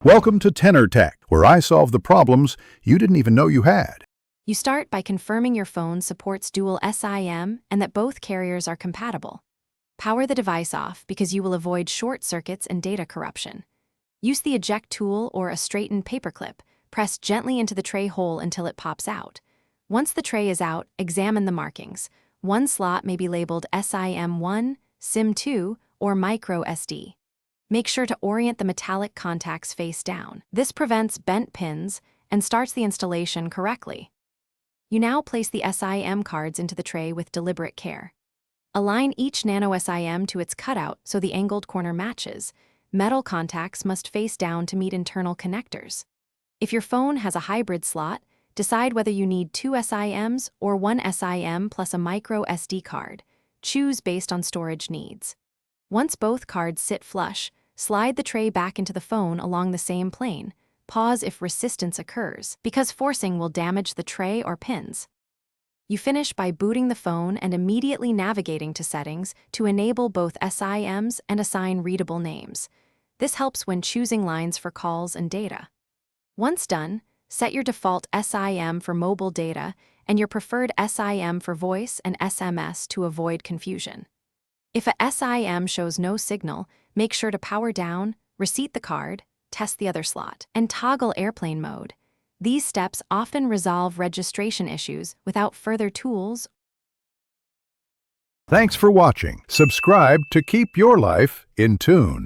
Welcome to Tenor Tech, where I solve the problems you didn't even know you had. You start by confirming your phone supports dual SIM and that both carriers are compatible. Power the device off because you will avoid short circuits and data corruption. Use the eject tool or a straightened paperclip. Press gently into the tray hole until it pops out. Once the tray is out, examine the markings. One slot may be labeled SIM1, SIM2, or micro SD. Make sure to orient the metallic contacts face down. This prevents bent pins and starts the installation correctly. You now place the SIM cards into the tray with deliberate care. Align each nano SIM to its cutout so the angled corner matches. Metal contacts must face down to meet internal connectors. If your phone has a hybrid slot, decide whether you need 2 SIMs or 1 SIM plus a micro SD card. Choose based on storage needs. Once both cards sit flush, slide the tray back into the phone along the same plane. Pause if resistance occurs, because forcing will damage the tray or pins. You finish by booting the phone and immediately navigating to settings to enable both SIMs and assign readable names. This helps when choosing lines for calls and data. Once done, set your default SIM for mobile data and your preferred SIM for voice and SMS to avoid confusion. If a SIM shows no signal, make sure to power down, reset the card, test the other slot, and toggle airplane mode. These steps often resolve registration issues without further tools. Thanks for watching. Subscribe to keep your life in tune.